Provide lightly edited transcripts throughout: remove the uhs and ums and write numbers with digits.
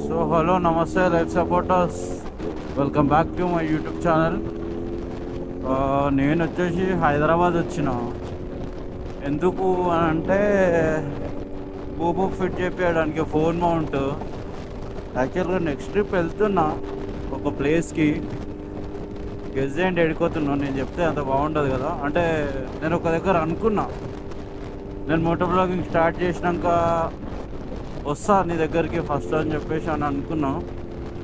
So hello నమస్తే life supporters, welcome back to my YouTube channel. నేను వచ్చేసి హైదరాబాద్ వచ్చిన. ఎందుకు అని అంటే బూబుక్ ఫిట్ చేపించడానికి ఫోన్ మౌంట్. యాక్చువల్గా నెక్స్ట్ ట్రిప్ వెళ్తున్నా ఒక ప్లేస్కి. గెస్ చేయండి ఎడిపోతున్నాను. నేను చెప్తే అంత బాగుంటుంది కదా. అంటే నేను ఒక దగ్గర అనుకున్నా, నేను మోటో బ్లాగింగ్ స్టార్ట్ చేసినాక వస్తా నీ దగ్గరికి ఫస్ట్ అని చెప్పేసి అని అనుకున్నాం.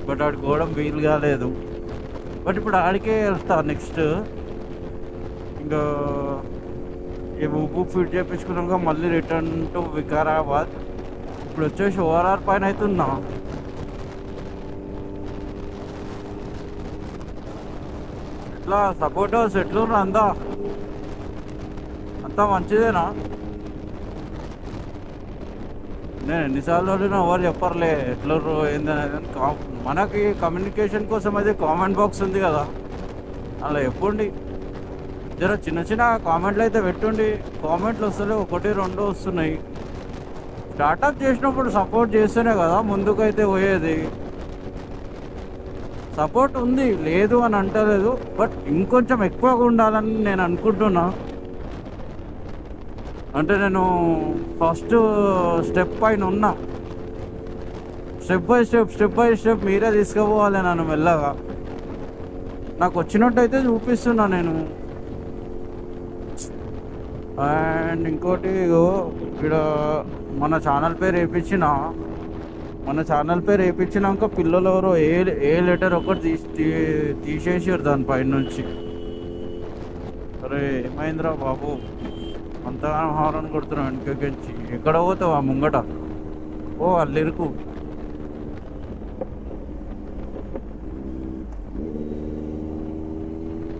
బట్ ఆడికి పోవడం వీలు కాలేదు. బట్ ఇప్పుడు ఆడికే వెళ్తా నెక్స్ట్. ఇంకా ఈ బుక్ ఫిట్ చేయించుకున్నాక మళ్ళీ రిటర్న్ టు వికారాబాద్. ఇప్పుడు వచ్చేసి ఓఆర్ఆర్ పైన అవుతున్నా. ఎట్లా సపోర్టర్స్ ఎట్లున్నా? అంతా మంచిదేనా? నేను ఎన్నిసార్లు అడిగినా ఎవరు చెప్పర్లే ఎట్లరు ఏందనేది. మనకి కమ్యూనికేషన్ కోసం అయితే కామెంట్ బాక్స్ ఉంది కదా, అలా చెప్పండి. జర చిన్న చిన్న కామెంట్లు అయితే పెట్టుండి. కామెంట్లు వస్తలే, ఒకటి రెండు వస్తున్నాయి. స్టార్ట్అప్ చేసినప్పుడు సపోర్ట్ చేస్తేనే కదా ముందుకైతే పోయేది. సపోర్ట్ ఉంది, లేదు అని అంటలేదు, బట్ ఇంకొంచెం ఎక్కువగా ఉండాలని నేను అనుకుంటున్నా. అంటే నేను ఫస్ట్ స్టెప్ పైన ఉన్నా. స్టెప్ బై స్టెప్ మీరే తీసుకుపోవాలి నన్ను మెల్లగా. నాకు వచ్చినట్టయితే చూపిస్తున్నా నేను. అండ్ ఇంకోటి, ఇక్కడ మన ఛానల్ పేరు వేయించినాక పిల్లలు ఎవరో ఏ లెటర్ ఒకటి తీసేసారు దానిపైన నుంచి. అరే ఏమైందిరా బాబు, అంతగానో హారన్ కొడుతున్నావు వెనకకించి. ఎక్కడ పోతావు ఆ ముంగట? ఓ అల్లిరుకు.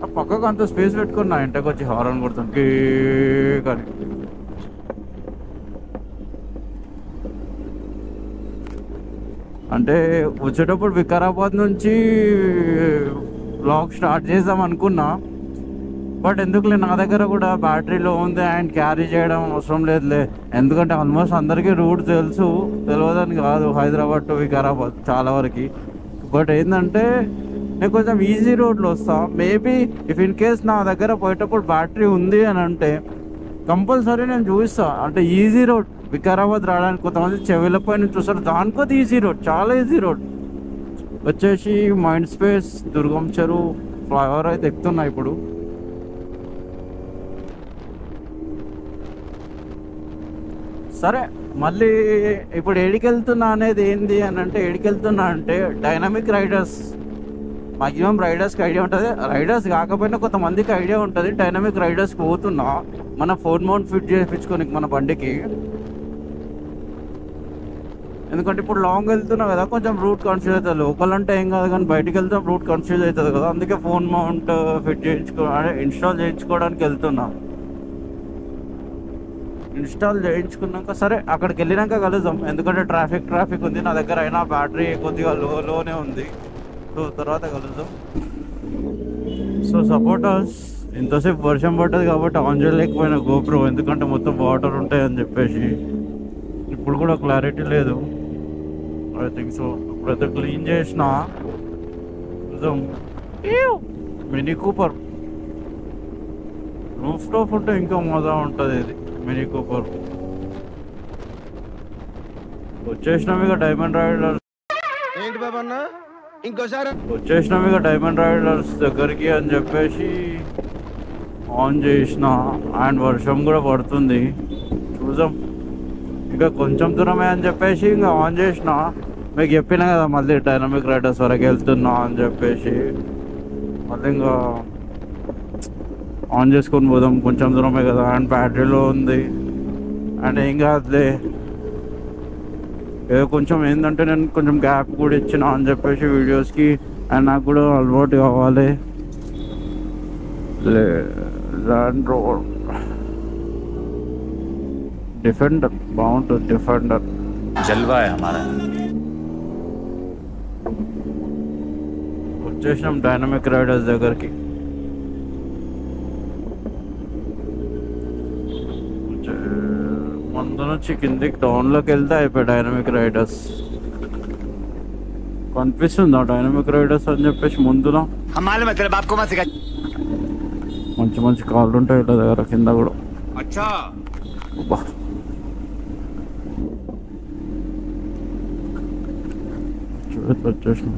ఆ పక్కకు అంత స్పేస్ పెట్టుకున్నా ఇంటకు వచ్చి హారన్ కొడుతాను కానీ. అంటే వచ్చేటప్పుడు వికారాబాద్ నుంచి బ్లాగ్ స్టార్ట్ చేద్దాం అనుకున్నా. బట్ ఎందుకులే, నా దగ్గర కూడా బ్యాటరీ లో ఉంది అండ్ క్యారీ చేయడం అవసరం లేదులే. ఎందుకంటే ఆల్మోస్ట్ అందరికీ రూట్ తెలియదని కాదు హైదరాబాద్ టు వికారాబాద్ చాలా వరకు. బట్ ఏంటంటే నేను కొంచెం ఈజీ రోడ్లో వస్తా. మేబీ ఇఫ్ ఇన్ కేస్ నా దగ్గర పోయేటప్పుడు బ్యాటరీ ఉంది అని అంటే కంపల్సరీ నేను చూపిస్తా. అంటే ఈజీ రోడ్ వికారాబాద్ రావడానికి. కొంతమంది చెవిలపై నుంచి చూస్తారు, దానికోది ఈజీ రోడ్, చాలా ఈజీ రోడ్. వచ్చేసి మైండ్ స్పేస్ దుర్గం చెరువు ఫ్లైఓవర్ అయితే ఎక్కుతున్నా ఇప్పుడు. సరే, మళ్ళీ ఇప్పుడు ఏడికెళ్తున్నా అనేది ఏంది అని అంటే, ఏడికెళ్తున్నా అంటే డైనమిక్ రైడర్స్. మాక్సిమం రైడర్స్కి ఐడియా ఉంటుంది, రైడర్స్ కాకపోయినా కొంతమందికి ఐడియా ఉంటుంది. డైనమిక్ రైడర్స్కి పోతున్నా మన ఫోన్ మౌంట్ ఫిట్ చేయించుకోనికి మన బండికి. ఎందుకంటే ఇప్పుడు లాంగ్ వెళ్తున్నా కదా, కొంచెం రూట్ కన్ఫ్యూజ్ అవుతుంది. లోకల్ అంటే ఏం కాదు కానీ బయటికి వెళ్తే రూట్ కన్ఫ్యూజ్ అవుతుంది కదా. అందుకే ఫోన్ మౌంట్ ఫిట్ ఇన్స్టాల్ చేయించుకోవడానికి వెళ్తున్నా. ఇన్స్టాల్ చేయించుకున్నాక సరే అక్కడికి వెళ్ళినాక కలుద్దాం. ఎందుకంటే ట్రాఫిక్ ఉంది నా దగ్గర. అయినా బ్యాటరీ కొద్దిగా లోనే ఉంది. సో తర్వాత కలుద్దాం. సో సపోర్టర్స్, ఇంతసేపు వర్షం పడ్డది కాబట్టి ఆన్ చేయలేకపోయినా గోప్రో, ఎందుకంటే మొత్తం వాటర్ ఉంటాయని చెప్పేసి. ఇప్పుడు కూడా క్లారిటీ లేదు. I think so. ఇప్పుడైతే క్లీన్ చేసిన. చూద్దాం. మినీ కూపర్ రూఫ్ టాప్ ఉంటే ఇంకా మజా ఉంటుంది. ఇది మినీ కూపర్. వచ్చేసినాం ఇక డైమండ్ రైడర్స్. ఏంటి బాబా అన్న ఇంకోసారి వచ్చేసినాం ఇక డైమండ్ రైడర్స్ దగ్గరికి అని చెప్పేసి ఆన్ చేసిన. అండ్ వర్షం కూడా పడుతుంది. చూద్దాం, ఇంకా కొంచెం దూరమే అని చెప్పేసి ఇంకా ఆన్ చేసిన. మీకు చెప్పినా కదా మళ్ళీ డైనమిక్ రైడర్స్ వరకు వెళ్తున్నా అని చెప్పేసి. మళ్ళీ ఇంకా ఆన్ చేసుకొని పోదాం, కొంచెం దూరమే కదా. అండ్ బ్యాటరీలో ఉంది అండ్ ఏం కాదులే. ఏదో కొంచెం ఏంటంటే నేను కొంచెం గ్యాప్ కూడా ఇచ్చిన అని చెప్పేసి వీడియోస్కి. అండ్ నాకు కూడా అలవాటు కావాలి. ల్యాండ్ రోవర్ డిఫెండర్ బాగుంటుంది. డిఫెండర్ జల్వా హమారా. వచ్చేసినాం డైనమిక్ రైడర్స్ దగ్గరికి. ముందు నుంచి కిందికి డౌన్లోకి వెళ్తే అయిపోయి డైనమిక్ రైడర్స్. కనిపిస్తుందా డైనమిక్ రైడర్స్ అని చెప్పేసి ముందులో మంచి మంచి కార్లు ఉంటాయి ఇట్లా దగ్గర కింద కూడా. అబ్బా. వచ్చేసిన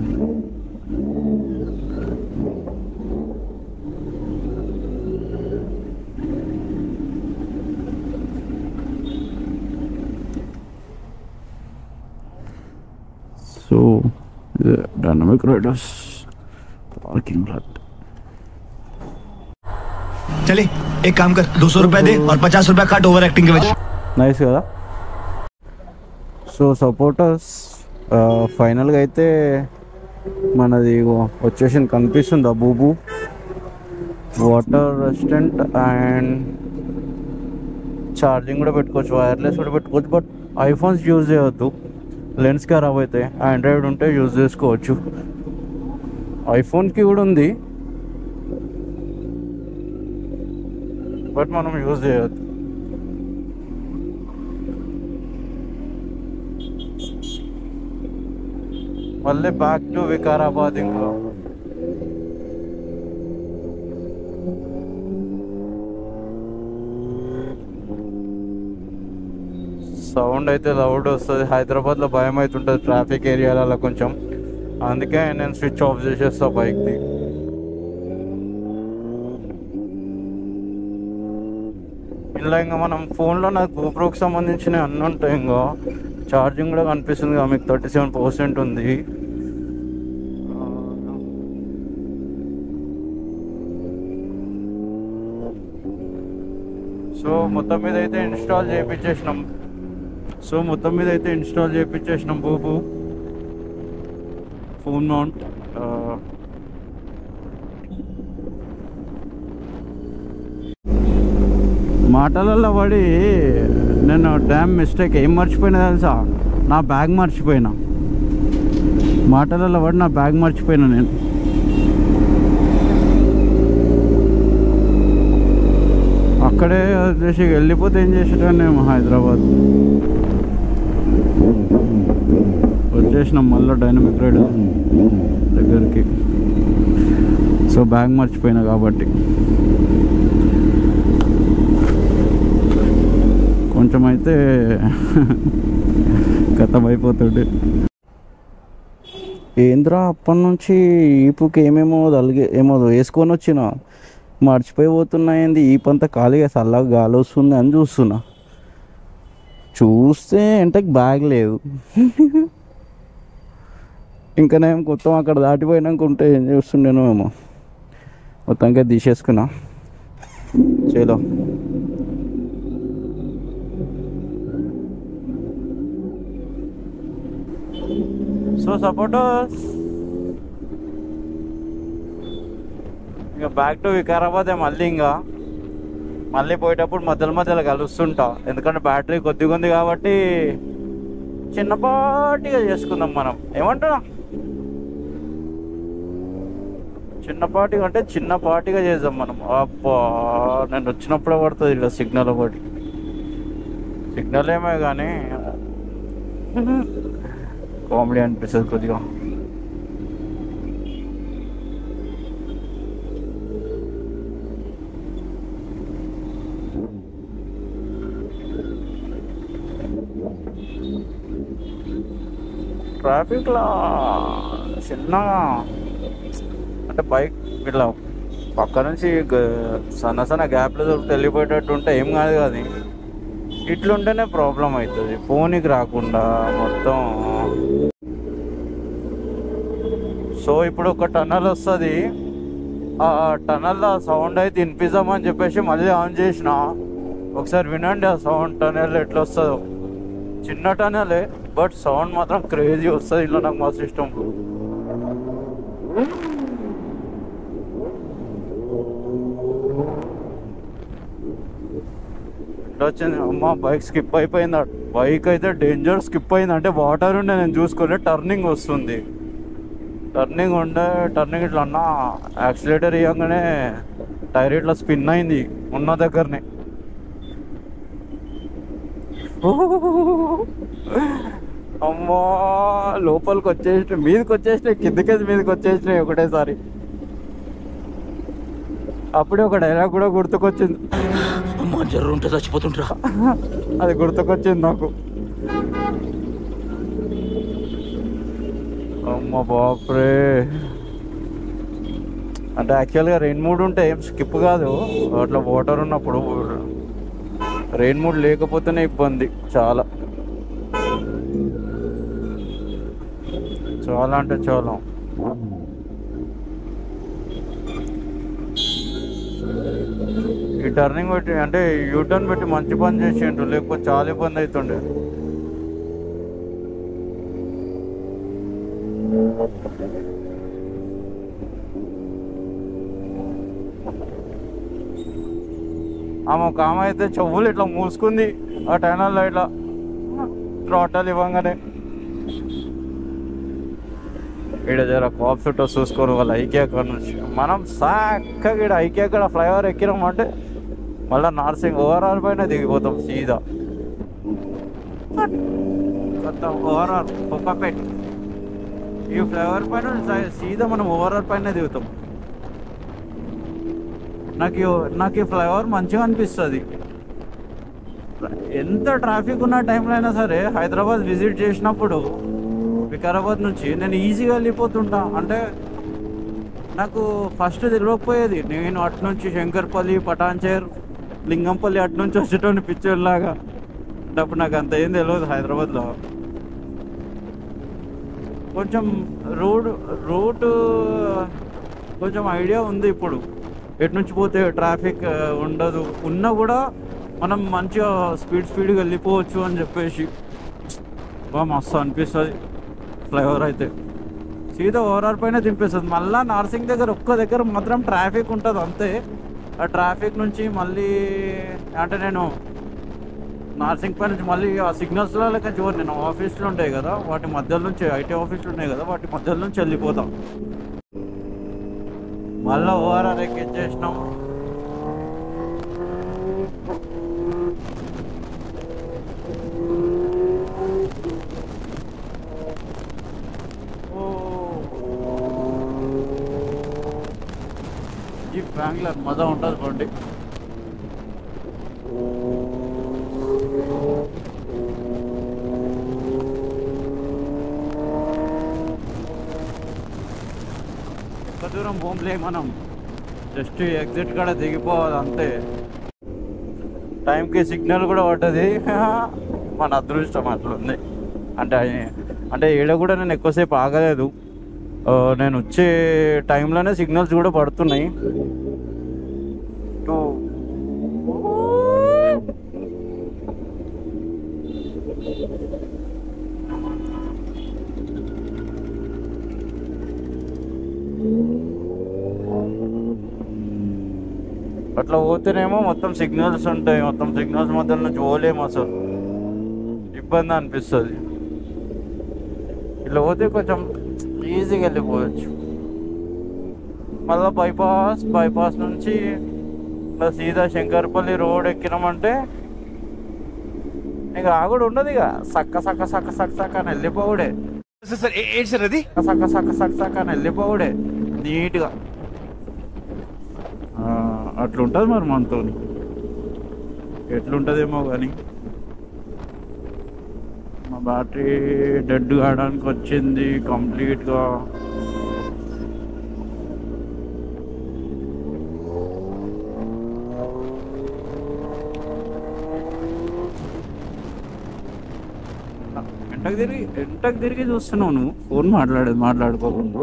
so dynamic Riders parking lot. चले एक काम कर 200 रुपए दे और 50 रुपए काट ओवर एक्टिंग के वजह. నైస్ కదా. సో సపోర్టర్స్ ఫైనల్గా అయితే మనది వచ్చేసి కనిపిస్తుందా బూబు వాటర్ రెస్టారెంట్ అండ్ ఛార్జింగ్ కూడా పెట్టుకోవచ్చు, వైర్లెస్ కూడా పెట్టుకోవచ్చు. బట్ ఐఫోన్స్ యూజ్ చేయవద్దు, లెన్స్ ఖరాబ్ అవుతాయి. ఆండ్రాయిడ్ ఉంటే యూజ్ చేసుకోవచ్చు. ఐఫోన్కి కూడా ఉంది బట్ మనం యూజ్ చేయవద్దు. మళ్ళీ బ్యాక్ టు వికారాబాద్. ఇంకా సౌండ్ అయితే లౌడ్ వస్తుంది. హైదరాబాద్లో భయం అవుతుంటుంది ట్రాఫిక్ ఏరియాలలో కొంచెం, అందుకే నేను స్విచ్ ఆఫ్ చేసేస్తా బైక్ది. ఇలా ఇంకా మనం ఫోన్లో నాకు గోప్రోకి సంబంధించిన అన్నీ ఉంటాయి. ఇంకా ఛార్జింగ్ కూడా కనిపిస్తుంది కదా మీకు, 37% ఉంది. సో మొత్తం మీద అయితే ఇన్స్టాల్ చేయించేసినాం బూబు ఫోన్ మౌంట్. మాటలలో పడి నేను డ్యామ్ మిస్టేక్ ఏం మర్చిపోయినా తెలుసా, నా బ్యాగ్ మర్చిపోయినా. మాటలలో పడి నా బ్యాగ్ మర్చిపోయినా నేను. అక్కడే వచ్చేసి వెళ్ళిపోతే ఏం చేసేటానేమో హైదరాబాద్ వచ్చేసినాం మళ్ళీ డైనమిక్ రైడర్ దగ్గరికి. సో బ్యాగ్ మర్చిపోయినా కాబట్టి కొంచెం అయితే కథం అయిపోతుండే. ఏంద్రా అప్పటి నుంచి ఈపుకి ఏమేమో ఏమో వేసుకొని వచ్చినా మర్చిపోయిపోతున్నాయింది. ఈపంతా ఖాళీగా చల్లగా గాలి వస్తుంది అని చూస్తే ఎంటకి బ్యాగ్ లేదు. ఇంకా నేను మొత్తం అక్కడ దాటిపోయినాక ఉంటే ఏం చేస్తుండేనో ఏమో, మొత్తంగా తీసేసుకున్నా. చలో సో సపోర్టర్స్ ఇంకా బ్యాక్ టు వికారాబాద్. మళ్ళీ పోయేటప్పుడు మధ్యలో కలుస్తుంటా, ఎందుకంటే బ్యాటరీ కొద్దిగా ఉంది కాబట్టి చిన్నపాటిగా చేసుకుందాం మనం. ఏమంటున్నా, చిన్నపాటిగా చేద్దాం మనం. అబ్బా నేను వచ్చినప్పుడే పడుతుంది ఇలా సిగ్నల్. ఒకటి సిగ్నల్ ఏమే కానీ కామెడీ అనిపిస్తుంది కొద్దిగా. ట్రాఫిక్లో చిన్నగా అంటే బైక్ ఇట్లా పక్క నుంచి సన్న గ్యాప్లో దొరికి వెళ్ళిపోయేటట్టు ఉంటే ఏం కాదు, కానీ ఇట్లుంటేనే ప్రాబ్లం అవుతుంది ఫోన్కి రాకుండా మొత్తం. సో ఇప్పుడు ఒక టన్నల్ వస్తుంది, ఆ టన్నల్లో సౌండ్ అయితే వినిపిద్దామని చెప్పేసి మళ్ళీ ఆన్ చేసిన. ఒకసారి వినండి ఆ సౌండ్ టన్నల్ ఎట్లా వస్తుందో. చిన్న టన్నలే బట్ సౌండ్ మాత్రం క్రేజీ వస్తుంది. ఇలా నాకు మస్తు ఇష్టం. ఇట్లా వచ్చింది. అమ్మ బైక్ స్కిప్ అయిపోయింది. బైక్ అయితే డేంజర్ స్కిప్ అయింది. అంటే వాటర్ ఉండే నేను చూసుకోలే, టర్నింగ్ వస్తుంది. టర్నింగ్ ఇట్లా అన్న యాక్సిలేటర్ ఇవ్వగానే టైర్ ఇట్లా స్పిన్ అయింది ఉన్న దగ్గరనే. అమ్మో లోపలికి వచ్చేసిన మీదకి వచ్చేసినాయి కిందకేసి మీదకి వచ్చేసినాయి ఒకటేసారి. అప్పుడే ఒక డైలాగ్ కూడా గుర్తుకొచ్చింది. అమ్మా జర్రు ఉంటే చచ్చిపోతుంటరా. అది గుర్తుకొచ్చింది నాకు. అమ్మ బాప్రే. అంటే యాక్చువల్గా రెయిన్ మూడ్ ఉంటే ఏం స్కిప్ కాదు, అట్లా వాటర్ ఉన్నప్పుడు. రెయిన్ మూడ్ లేకపోతేనే ఇబ్బంది చాలా చాలా అంటే చాలా. ఈ టర్నింగ్ పెట్టి అంటే యూటర్న్ పెట్టి మంచి పని చేసిండు, లేకపోతే చాలా ఇబ్బంది అవుతుండే. ఒక ఆమె అయితే చెవులు ఇట్లా మూసుకుంది ఆ టైనల్లో ఇట్లా థ్రాటల్ ఇవ్వగానే. ఇక్కడ జర కాప్ చుట్టూ చూసుకోరు వాళ్ళ ఐకే అక్కడ నుంచి. మనం చక్కగా ఇక్కడ ఐకే అక్కడ ఫ్లైఓవర్ ఎక్కినామంటే మళ్ళీ నార్సింగ్ ఓవరాల్ పైన దిగిపోతాం సీదా. కొత్త ఓవరాల్ కుక్కపేట్ ఈ ఫ్లైఓవర్ పైన సీదా మనం ఓవరాల్ పైన దిగుతాం. నాకు ఈ ఫ్లైఓవర్ మంచిగా అనిపిస్తుంది. ఎంత ట్రాఫిక్ ఉన్న టైంలో అయినా సరే హైదరాబాద్ విజిట్ చేసినప్పుడు వికారాబాద్ నుంచి నేను ఈజీగా వెళ్ళిపోతుంటా. అంటే నాకు ఫస్ట్ తెలియకపోయేది, నేను అటు నుంచి శంకర్పల్లి, పటాన్చేర్, లింగంపల్లి అటు నుంచి వచ్చేటోని పిక్చర్ లాగా. అప్పుడు నాకు అంత ఏం తెలియదు హైదరాబాద్లో. కొంచెం రూట్ కొంచెం ఐడియా ఉంది ఇప్పుడు. ఎటు నుంచి పోతే ట్రాఫిక్ ఉండదు, ఉన్నా కూడా మనం మంచిగా స్పీడ్గా వెళ్ళిపోవచ్చు అని చెప్పేసి బాగా మస్తు అనిపిస్తుంది. ఫ్లైఓవర్ అయితే సీదా ఓవరాల్ పైన దింపేస్తుంది. మళ్ళీ నార్సింగ్ దగ్గర ఒక్క దగ్గర మాత్రం ట్రాఫిక్ ఉంటుంది అంతే. ఆ ట్రాఫిక్ నుంచి మళ్ళీ అంటే నేను నార్సింగ్ పై నుంచి మళ్ళీ ఆ సిగ్నల్స్లో చివరి నేను ఆఫీసులు ఉంటాయి కదా, వాటి మధ్యలో నుంచి ఐటీ ఆఫీసులు ఉన్నాయి కదా, వాటి మధ్యలో నుంచి వెళ్ళిపోతాం. మళ్ళీ ఓవరాల్ ఎక్కించేసినాం. ఈ బెంగళూరు మజా ఉంటుంది బండి. ఎంత దూరం పోంలే, మనం జస్ట్ ఎగ్జిట్ కూడా దిగిపోవాలి అంతే. టైంకి సిగ్నల్ కూడా పడ్డది. మన అదృష్టం అట్లుంది. అంటే ఈడ కూడా నేను ఎక్కువసేపు ఆగలేదు. నేను వచ్చే టైంలోనే సిగ్నల్స్ కూడా పడుతున్నాయి. అట్లా పోతేనేమో మొత్తం సిగ్నల్స్ ఉంటాయి, మొత్తం సిగ్నల్స్ మధ్యలో నుంచి పోలేము, అసలు ఇబ్బంది అనిపిస్తుంది. ఇట్లా పోతే కొంచెం ఈజీగా వెళ్ళిపోవచ్చు. మళ్ళీ బైపాస్ నుంచి ఇట్లా సీదా శంకర్పల్లి రోడ్ ఎక్కినామంటే ఇక ఆగుడు ఉండదు. ఇక సక్క అని వెళ్ళిపోవుడే, సక్క అని వెళ్ళిపోవుడే నీట్గా. అట్లుంటుంది మరి మనతో, ఎట్లుంటుందేమో కానీ. మా బ్యాటరీ డెడ్ కావడానికి వచ్చింది కంప్లీట్గా. ఎంటకు తిరిగి చూస్తున్నావు నువ్వు, ఫోన్ మాట్లాడుకోకుండా.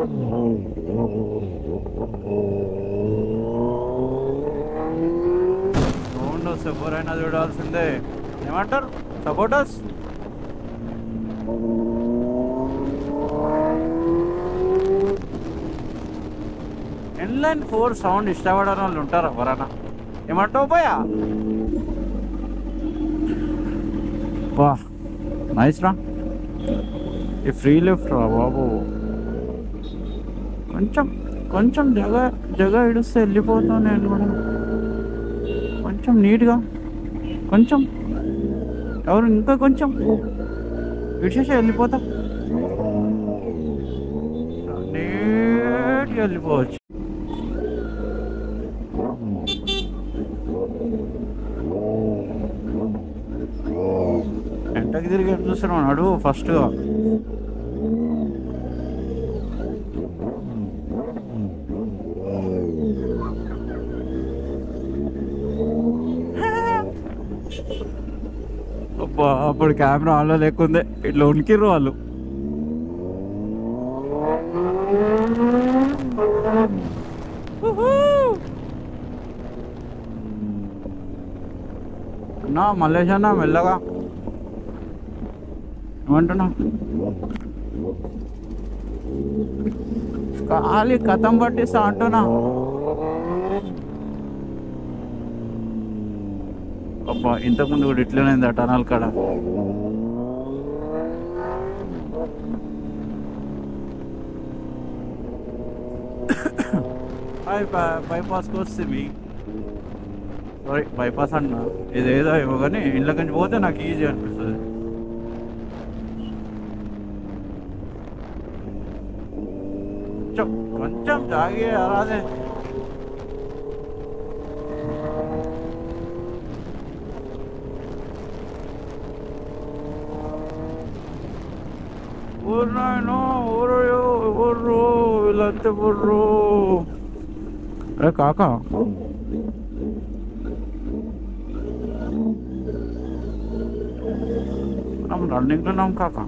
సౌండ్ వస్తే ఎవరైనా చూడాల్సిందే. ఏమంటారు సపోర్టర్స్? ఇన్లైన్ 4 సౌండ్ ఇష్టపడని వాళ్ళు ఉంటారు ఎవరన్నా? ఏమంటావు పోయా? వా నైస్ రా. ఈ ఫ్రీ లిఫ్ట్ రా బాబు. కొంచెం జగ ఇడిస్తే వెళ్ళిపోతాను నేను కూడా. కొంచెం నీట్గా, కొంచెం ఎవరు ఇంకా కొంచెం విశేష వెళ్ళిపోతాం, నీట్గా వెళ్ళిపోవచ్చు. ఎంటకి తిరిగి ఏం చూస్తున్నావు అన్నాడు ఫస్ట్గా. అబ్బా అప్పుడు కెమెరా ఆన్లో లేకుందే, ఇట్లా ఉనికిర్రు వాళ్ళు. అన్నా మల్లేష్ అన్న మెల్లగా ఏమంటున్నా, ఖాళీ కథం పట్టిస్తా అంటున్నా. అబ్బా ఇంతకుముందు కూడా ఇట్లనే టనల్ కాడ. బైపాస్కి వస్తుంది, సారీ బైపాస్ అన్న ఇదేదో ఏమో కానీ ఇంట్లోకి నుంచి పోతే నాకు ఈజీ అనిపిస్తుంది. కొంచెం జాగి రాదే. ఊరునాయనో ఊరో ఊర్రు వీళ్ళంతే బుర్రు. అరే కాకా మనం రన్నింగ్లో ఉన్నాం కాకా.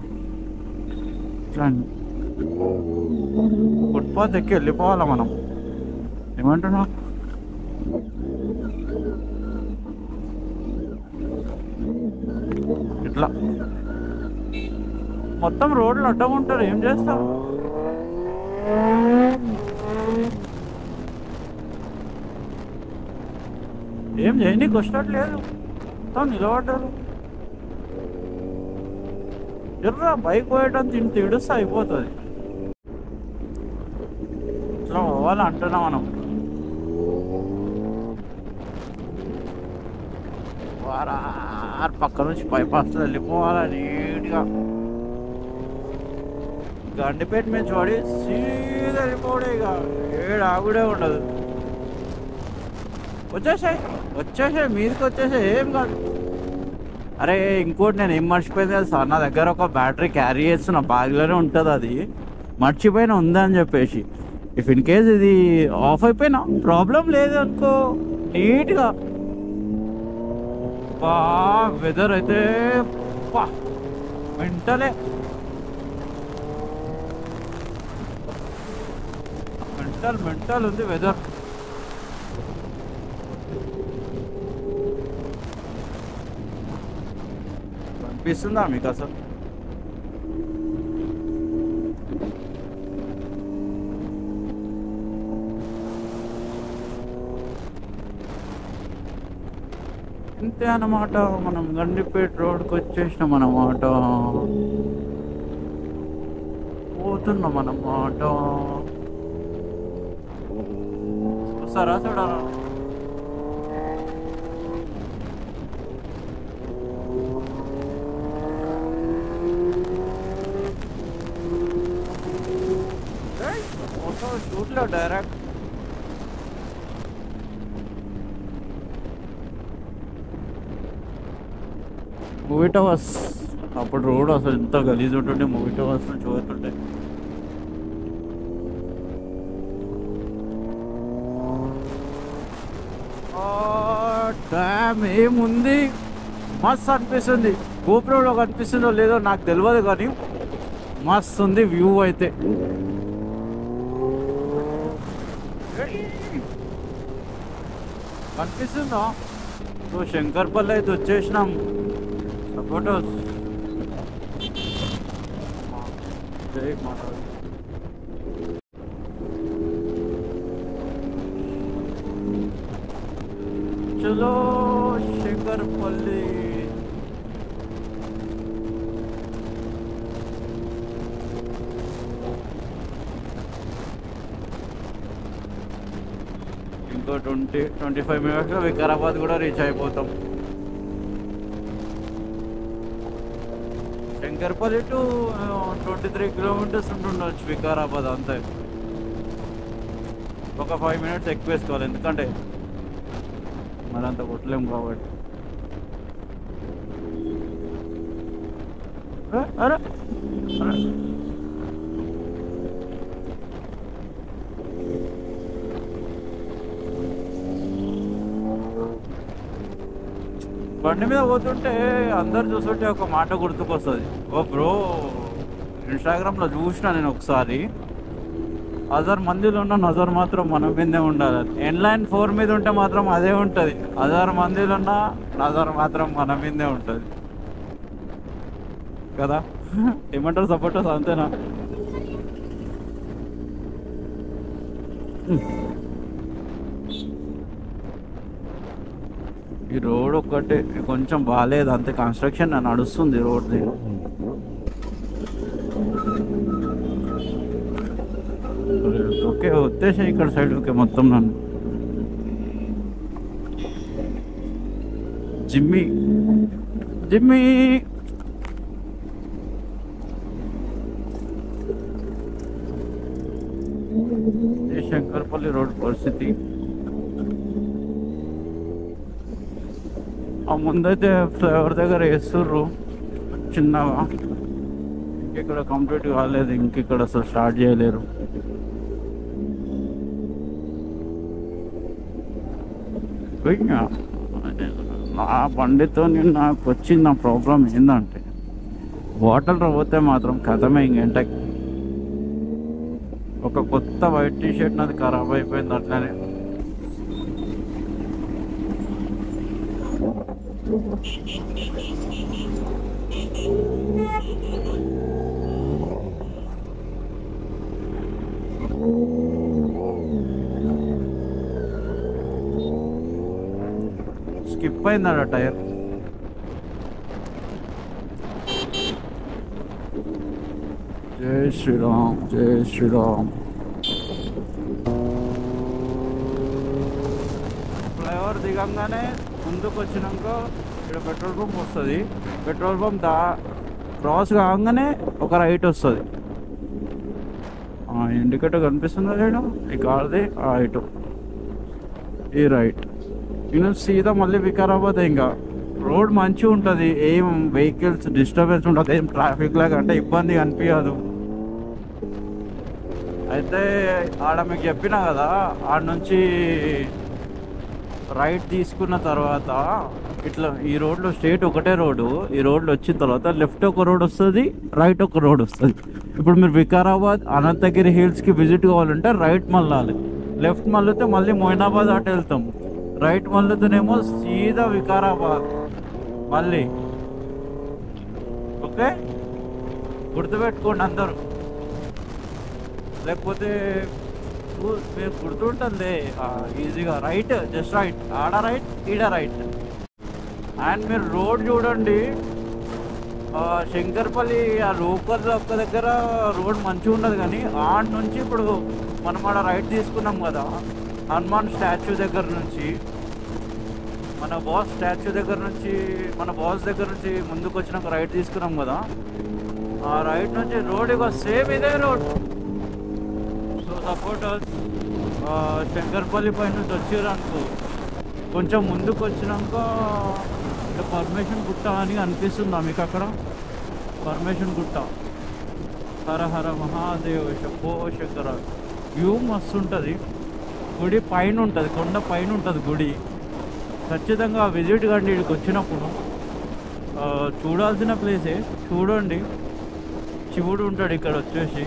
ఫుట్పాత్ ఎక్కి వెళ్ళిపోవాలా మనం, ఏమంటున్నా? ఇట్లా మొత్తం రోడ్లు అడ్డం ఉంటారు, ఏం చేస్తాం? ఏం చేయనీకి వచ్చట్లేదు, మొత్తం నిలబడ్డారు. ఎర్రా బైక్ పోయటం తిడుస్తా అయిపోతుంది. ఇట్లా పోవాలి అంటున్నా మనం. వారారు పక్క నుంచి బైపాస్లో వెళ్ళిపోవాలా నీట్గా. గండిపేట మీద చూడి సీదా వెళ్ళిపోవడే, ఇక ఏడు ఆగుడే ఉండదు. వచ్చేసాయి మీదకి వచ్చేసాయి, ఏం కాదు. అరే ఇంకోటి నేను ఏం మర్చిపోయింది కదా సార్, నా దగ్గర ఒక బ్యాటరీ క్యారీ చేస్తున్న బ్యాగ్లోనే ఉంటుంది, అది మర్చిపోయినా ఉందని చెప్పేసి. ఇఫ్ ఇన్ కేస్ ఇది ఆఫ్ అయిపోయినా ప్రాబ్లం లేదు అనుకో, నీట్గా. వెదర్ అయితే మెంటలే, మెంటల్ ఉంది వెదర్. కనిపిస్తుందా మీకు అసలు? ఇంతే అన్నమాట, మనం గండిపేట రోడ్కి వచ్చేసినాం అన్నమాట, పోతున్నాం అన్నమాట. వస్తారా చూడాలా? షూట్లో డైరెక్ట్ మూవీ టవర్స్. అప్పుడు రోడ్ అసలు ఎంత గలీజ్ ఉంటుండే, మూవీ టవర్స్ నుంచి పోతుండే. డ్యామ్ ఏముంది, మస్తు అనిపిస్తుంది. గోపురంలో కనిపిస్తుందో లేదో నాకు తెలియదు కానీ మస్తు ఉంది వ్యూ అయితే. కనిపిస్తుందా? సో శంకర్పల్లి అయితే వచ్చేసినాం. సపోటోస్ చలో శంకర్పల్లి. ఇంకో 20-25 మినిట్స్లో వికారాబాద్ కూడా రీచ్ అయిపోతాం. శంకర్పల్లి టు 23 కిలోమీటర్స్ ఉంటుండొచ్చు వికారాబాద్ అంతే. ఒక 5 minutes ఎక్కువ వేసుకోవాలి, ఎందుకంటే మరంత కొట్టలేం కాబట్టి. అరే బండి మీద పోతుంటే అందరు చూస్తుంటే ఒక మాట గుర్తుకొస్తుంది. ఓ బ్రో, ఇన్స్టాగ్రామ్లో చూసిన నేను ఒకసారి, 1000 మందిలో ఉన్న నజర్ మాత్రం మన మీదే ఉండాలి. ఎన్లైన్ 4 మీద ఉంటే మాత్రం అదే ఉంటుంది, 1000 మందిలో ఉన్న నజర్ మాత్రం మన మీదే ఉంటుంది కదా. ఏమంటారు సపోర్టర్స్, అంతేనా? ఈ రోడ్ ఒక్కటే కొంచెం బాగాలేదు అంతే, కన్స్ట్రక్షన్ నడుస్తుంది రోడ్ది. ఓకే వచ్చేసి ఇక్కడ సైడ్ ఓకే మొత్తం నన్ను జిమ్మి జిమ్మి శంకర్పల్లి రోడ్ పరిస్థితి. ఆ ముందైతే ఫ్లైఓవర్ దగ్గర వేస్తుర్రు చిన్నగా, ఇంకెక్కడ కంప్లీట్ కాలేదు, ఇంకెక్కడ అసలు స్టార్ట్ చేయలేరు. నా బండితో నాకు వచ్చిన నా ప్రాబ్లం ఏంటంటే, వాటర్ పోతే మాత్రం కథమే. ఇంకెంటకి ఒక కొత్త వైట్ టీషర్ట్ నాది ఖరాబ్ అయిపోయింది అట్లనే. స్కిప్ అయిందా టైర్. జై శ్రీరామ్, జై శ్రీరామ్. ఫ్లైఓవర్ దిగంగానే ముందుకు వచ్చినాక ఇక్కడ పెట్రోల్ పంప్ వస్తుంది. పెట్రోల్ పంప్ క్రాస్ కాగానే ఒక రైట్ వస్తుంది. ఇండికేటర్ కనిపిస్తుందా లేడు ఈ కార్ది? ఇటు ఈ రైట్. నేను సీదా మళ్ళీ వికారాబాద్. ఇంకా రోడ్ మంచిగా ఉంటుంది, ఏం వెహికల్స్ డిస్టర్బెన్స్ ఉంటుంది, ఏం ట్రాఫిక్ లాగా అంటే ఇబ్బంది అనిపించదు. అయితే ఆడ మీకు చెప్పినా కదా, ఆడ నుంచి రైట్ తీసుకున్న తర్వాత ఇట్లా ఈ రోడ్లో స్ట్రేట్ ఒకటే రోడ్డు. ఈ రోడ్లో వచ్చిన తర్వాత లెఫ్ట్ ఒక రోడ్ వస్తుంది, రైట్ ఒక రోడ్ వస్తుంది. ఇప్పుడు మీరు వికారాబాద్ అనంతగిరి హిల్స్కి విజిట్ కావాలంటే రైట్ మళ్ళాలి, లెఫ్ట్ మళ్ళితే మళ్ళీ మొయినాబాద్ అటు వెళ్తాం, రైట్ మళ్ళితేనేమో సీదా వికారాబాద్ మళ్ళీ. ఓకే, గుర్తుపెట్టుకోండి అందరూ, లేకపోతే మీరు గుర్తుంటుంది ఈజీగా. రైట్, జస్ట్ రైట్, ఆడ రైట్, ఈడ రైట్. అండ్ మీరు రోడ్ చూడండి, శంకర్పల్లి ఆ లోకల్ ఒక్క దగ్గర రోడ్ మంచిగా ఉండదు, కానీ ఆడ నుంచి ఇప్పుడు మనం ఆడ రైట్ తీసుకున్నాం కదా, హనుమాన్ స్టాచ్యూ దగ్గర నుంచి, మన బాస్ స్టాచ్యూ దగ్గర నుంచి, మన బాస్ దగ్గర నుంచి ముందుకు వచ్చినాక రైట్ తీసుకున్నాం కదా, ఆ రైట్ నుంచి రోడ్ ఇక సేమ్ ఇదే రోడ్. సో సపోర్టర్స్ శంకర్పల్లి పై నుంచి వచ్చారు అనుకో, కొంచెం ముందుకు వచ్చినాక పర్మిషన్ గుట్ట అని అనిపిస్తుందా మీకు? అక్కడ పర్మిషన్ గుట్ట, హర హర మహాదేవ శంభో శంకర. వ్యూ మస్తు ఉంటుంది, గుడి పైన ఉంటుంది, కొండ పైన ఉంటుంది గుడి. ఖచ్చితంగా విజిట్ కండి, ఇక్కడికి వచ్చినప్పుడు చూడాల్సిన ప్లేసే. చూడండి, శివుడు ఉంటాడు ఇక్కడ వచ్చేసి.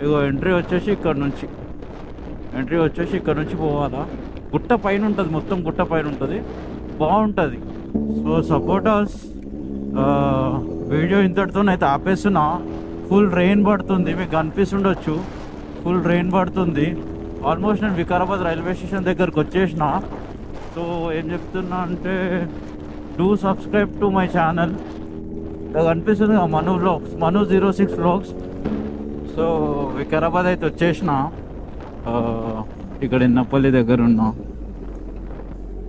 ఇగో ఎంట్రీ వచ్చేసి ఇక్కడ నుంచి, ఎంట్రీ వచ్చేసి ఇక్కడ నుంచి పోవాలా. గుట్ట పైన ఉంటుంది, మొత్తం గుట్ట పైన ఉంటుంది, బాగుంటుంది. సో సపోర్టర్స్ వీడియో ఇంతటితోనైతే ఆపేస్తున్నా. ఫుల్ రెయిన్ పడుతుంది, మీకు కనిపిస్తుండొచ్చు, ఫుల్ రెయిన్ పడుతుంది. ఆల్మోస్ట్ నేను వికారాబాద్ రైల్వే స్టేషన్ దగ్గరకు వచ్చేసిన. సో ఏం చెప్తున్నా అంటే, do subscribe to my channel. కనిపిస్తుంది మను వ్లాగ్స్, మను 06 వ్లాగ్స్. సో వికారాబాద్ అయితే వచ్చేసిన, ఇక్కడ ఇన్నపల్లి దగ్గర ఉన్నా.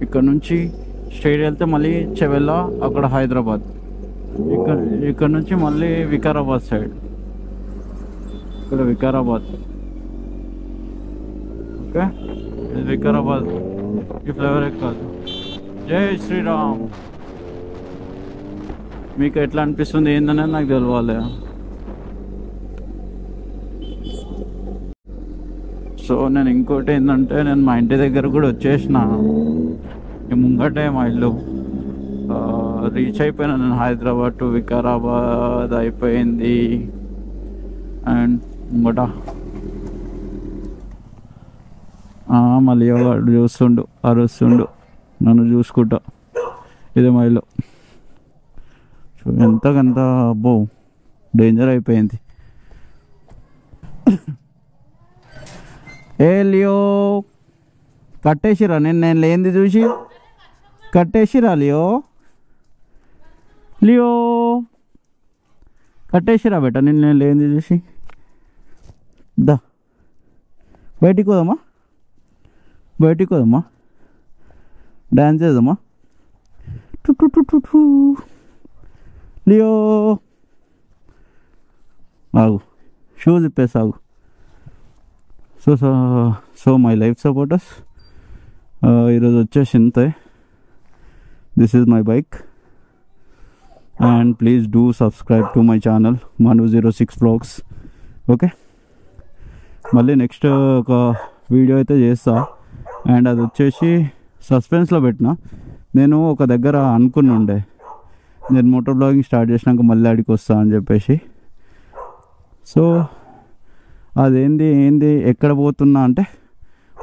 ఇక్కడ నుంచి స్ట్రైట్ వెళ్తే మళ్ళీ చెవెల్లా, అక్కడ హైదరాబాద్. ఇక్కడ నుంచి మళ్ళీ వికారాబాద్ సైడ్, ఇక్కడ వికారాబాద్. ఓకే, ఇది వికారాబాద్. ఈ ఫ్లేవర్ ఎక్కాలి. జై శ్రీరామ్. మీకు ఎట్లా అనిపిస్తుంది ఏందనేది నాకు తెలవాలి. సో నేను ఇంకోటి ఏంటంటే, నేను మా ఇంటి దగ్గర కూడా వచ్చేసిన. ముంగటే మా ఇల్లు. రీచ్ అయిపోయినా నేను. హైదరాబాద్ టు వికారాబాద్ అయిపోయింది. అండ్ ముంగట మళ్ళీ వాడు చూస్తుండు, అరుస్తుండు, నన్ను చూసుకుంటా. ఇదే మా ఇల్లు. ఎంతకంత అబ్బో డేంజర్ అయిపోయింది. ఏ లియో కట్టేసిరా? నేను లేనిది చూసి కట్టేసిరా? లియో లియో కట్టేసిరా బేట నేను లేనిది చూసి. దా బయటికి పోదామా, బయటికి పోదామా, డ్యాన్స్ చేద్దామా? టు లియో ఆగు, షూస్ ఇప్పేసి ఆగు. సో మై లైఫ్ సపోర్టర్స్, ఈరోజు వచ్చేసి ఇంతే. This is my bike. And please do subscribe to my channel Manu06 Vlogs. Okay, మళ్ళీ నెక్స్ట్ ఒక వీడియో అయితే చేస్తా. అండ్ అది వచ్చేసి సస్పెన్స్లో పెట్టిన. నేను ఒక దగ్గర అనుకుని ఉండే, నేను మోటార్ బ్లాగింగ్ స్టార్ట్ చేసినాక మళ్ళీ అడిగి వస్తా అని చెప్పేసి. సో అదేంది ఎక్కడ పోతున్నా అంటే,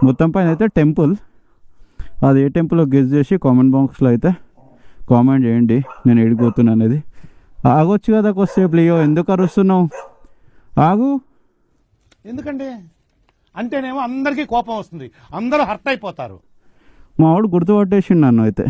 మొత్తం పైన అయితే టెంపుల్. అది ఏ టెంపుల్ గెస్ చేసి కామెంట్ బాక్స్లో అయితే కామెంట్ చేయండి నేను ఎడిగిపోతున్నా అనేది. ఆగొచ్చు కదా కొద్దిసేపు. లియో ఎందుకు అరుస్తున్నావు? ఆగు. ఎందుకండి అంటేనేమో అందరికీ కోపం వస్తుంది, అందరూ హర్ట్ అయిపోతారు. మా వాడు గుర్తుపట్టేసిండు నన్ను అయితే.